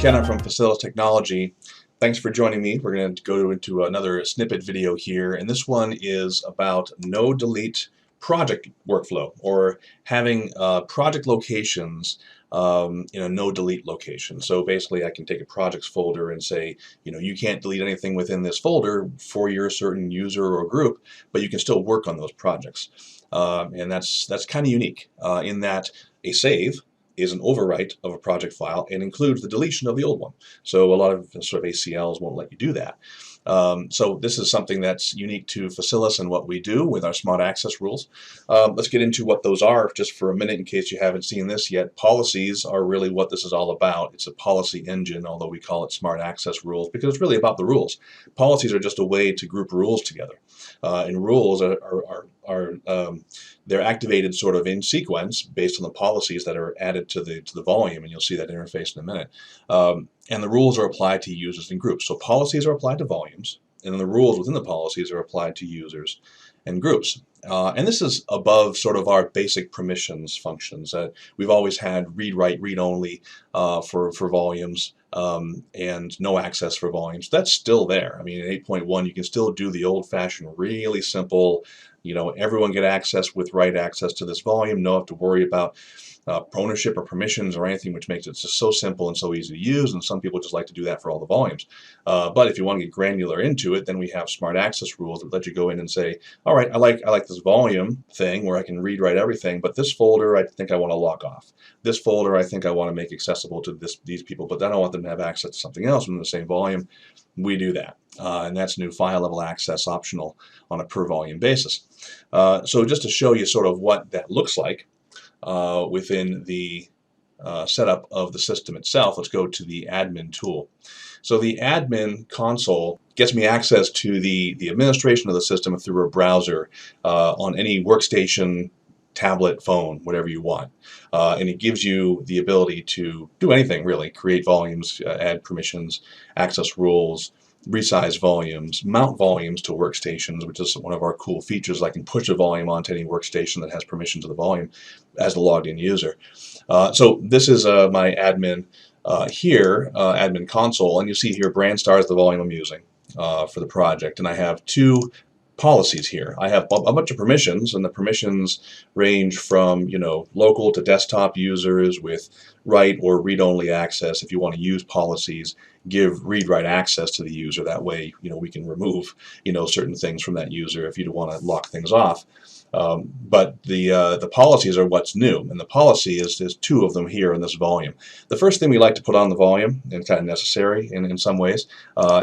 McKenna from Facilis Technology. Thanks for joining me. We're going to go into another snippet video here, and this one is about no-delete project workflow, or having project locations in a no-delete location. So basically I can take a projects folder and say, you can't delete anything within this folder for your certain user or group, but you can still work on those projects. And that's kind of unique in that a save is an overwrite of a project file and includes the deletion of the old one. So a lot of sort of ACLs won't let you do that. So this is something that's unique to Facilis and what we do with our smart access rules. Let's get into what those are just for a minute in case you haven't seen this yet. Policies are really what this is all about. It's a policy engine, although we call it smart access rules because it's really about the rules. Policies are just a way to group rules together. And rules they're activated sort of in sequence based on the policies that are added to the volume, and you'll see that interface in a minute. And the rules are applied to users and groups. So policies are applied to volumes, and then the rules within the policies are applied to users and groups. And this is above sort of our basic permissions functions. We've always had read, write, read only for volumes, and no access for volumes. That's still there. I mean, in 8.1 you can still do the old-fashioned, really simple, everyone get access with write access to this volume, no have to worry about ownership or permissions or anything, which makes it just so simple and so easy to use, and some people just like to do that for all the volumes. But if you want to get granular into it, then we have smart access rules that let you go in and say, all right, I like this volume thing where I can read, write everything, but this folder I think I want to lock off. This folder I think I want to make accessible to these people, but then I want them to have access to something else within the same volume. We do that. And that's new file level access, optional on a per volume basis. So just to show you sort of what that looks like within the setup of the system itself, let's go to the admin tool. So the admin console gets me access to the administration of the system through a browser on any workstation, tablet, phone, whatever you want. And it gives you the ability to do anything really, create volumes, add permissions, access rules, resize volumes, mount volumes to workstations, which is one of our cool features. I can push a volume onto any workstation that has permission to the volume as the logged in user. So this is my admin here, admin console, and you see here Brandstar is the volume I'm using for the project, and I have two policies here. I have a bunch of permissions, and the permissions range from local to desktop users with write or read-only access. If you want to use policies, give read-write access to the user. That way, we can remove certain things from that user if you want to lock things off. But the policies are what's new, and the policy is there's two of them here in this volume. The first thing we like to put on the volume, and kind of necessary in some ways,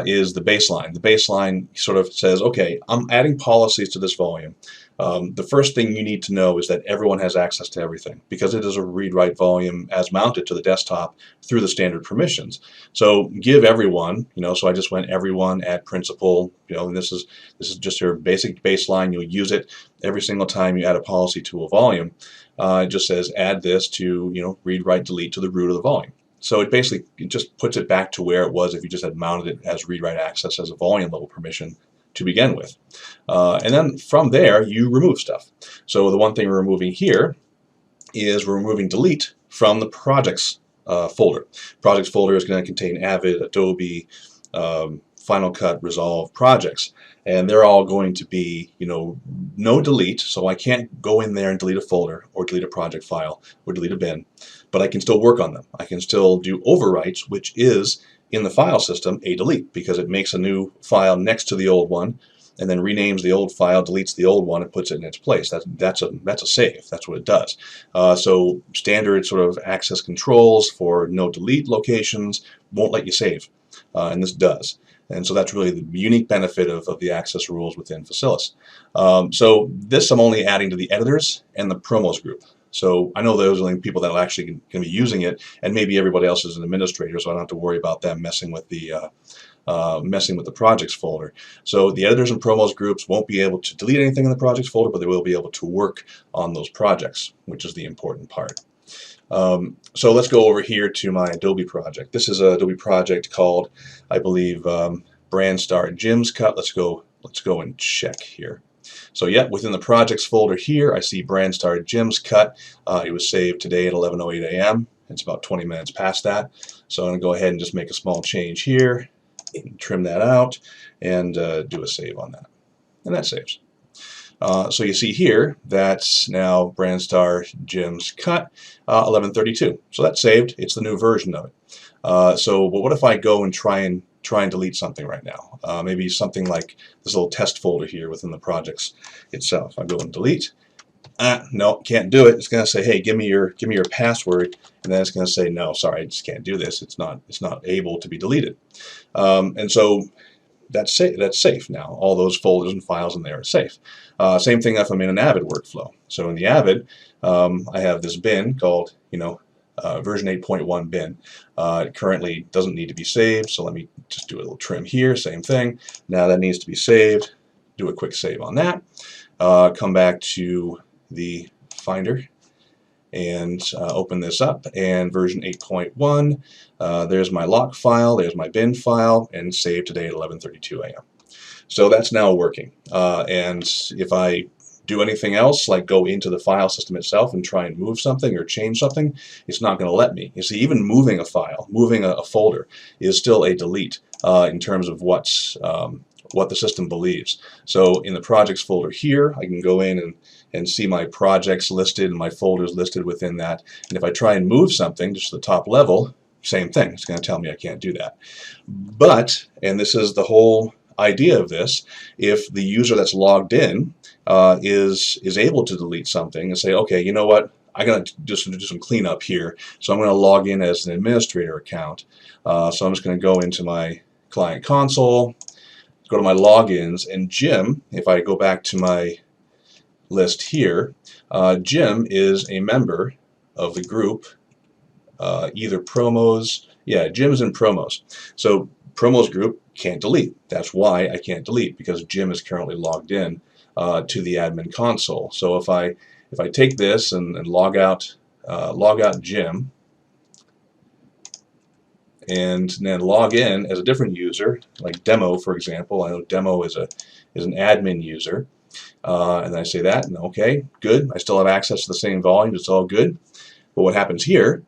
is the baseline. The baseline sort of says, okay, I'm adding policies to this volume. The first thing you need to know is that everyone has access to everything, because it is a read-write volume as mounted to the desktop through the standard permissions. So give everyone, so I just went everyone, add principal, and this is just your basic baseline. You'll use it every single time you add a policy to a volume. It just says add this to read, write, delete to the root of the volume. So it just puts it back to where it was if you just had mounted it as read, write access as a volume level permission to begin with. And then from there you remove stuff. So the one thing we're removing here is we're removing delete from the projects folder. Projects folder is going to contain Avid, Adobe, Final Cut, Resolve projects, and they're all going to be no delete, so I can't go in there and delete a folder or delete a project file or delete a bin, but I can still work on them. I can still do overwrites, which is in the file system a delete, because it makes a new file next to the old one and then renames the old file, deletes the old one, and puts it in its place. That's a save. That's what it does. So standard sort of access controls for no delete locations won't let you save, and this does. And so that's really the unique benefit of the access rules within Facilis. So this I'm only adding to the editors and the promos group. So I know those are the only people that are actually going to be using it, and maybe everybody else is an administrator, so I don't have to worry about them messing with the projects folder. So the editors and promos groups won't be able to delete anything in the projects folder, but they will be able to work on those projects, which is the important part. So let's go over here to my Adobe project. This is an Adobe project called, I believe, Brandstar Jim's Cut. Let's go and check here. So yeah, within the projects folder here, I see Brandstar Jim's Cut. It was saved today at 11:08 a.m. It's about 20 minutes past that. So I'm going to go ahead and just make a small change here, and trim that out, and do a save on that. And that saves. So you see here, that's now Brandstar Jim's cut, 11:32. So that's saved. It's the new version of it. But what if I go and try and delete something right now? Maybe something like this little test folder here within the projects itself. I go and delete. No, can't do it. It's going to say, hey, give me your password, and then it's going to say, no, sorry, I just can't do this. It's not able to be deleted. And so that's safe now. All those folders and files in there are safe. Same thing if I'm in an Avid workflow. So in the Avid, I have this bin called, version 8.1 bin. It currently doesn't need to be saved, so let me just do a little trim here. Same thing. Now that needs to be saved. Do a quick save on that. Come back to the Finder and open this up, and version 8.1, there's my lock file, there's my bin file, and saved today at 11:32 a.m. So that's now working. And if I do anything else, like go into the file system itself and try and move something or change something, it's not going to let me. You see, even moving a file, moving a folder, is still a delete in terms of what the system believes. So in the projects folder here, I can go in and see my projects listed and my folders listed within that. And if I try and move something just to the top level, same thing. It's going to tell me I can't do that. But, and this is the whole idea of this, if the user that's logged in is able to delete something and say, okay, you know what, I got to do some cleanup here, so I'm going to log in as an administrator account. So I'm just going to go into my client console, go to my logins, and Jim, if I go back to my list here, Jim is a member of the group, either promos, yeah, Jim's in promos. So promos group can't delete. That's why I can't delete, because Jim is currently logged in to the admin console. So if I take this and log out Jim, and then log in as a different user, like Demo, for example. I know Demo is an admin user, and I say that, and okay, good. I still have access to the same volume. It's all good. But what happens here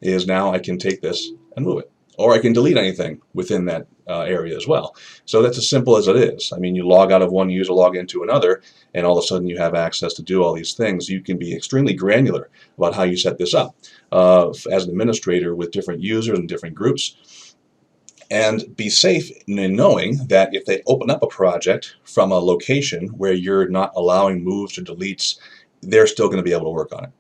is now I can take this and move it, or I can delete anything within that area as well. So that's as simple as it is. I mean, you log out of one user, log into another, and all of a sudden you have access to do all these things. You can be extremely granular about how you set this up as an administrator with different users and different groups, and be safe in knowing that if they open up a project from a location where you're not allowing moves or deletes, they're still going to be able to work on it.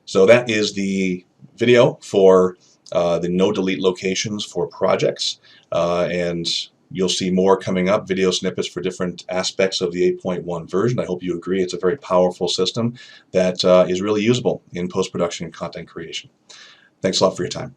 So that is the video for the no delete locations for projects, and you'll see more coming up, video snippets for different aspects of the 8.1 version. I hope you agree it's a very powerful system that is really usable in post-production and content creation. Thanks a lot for your time.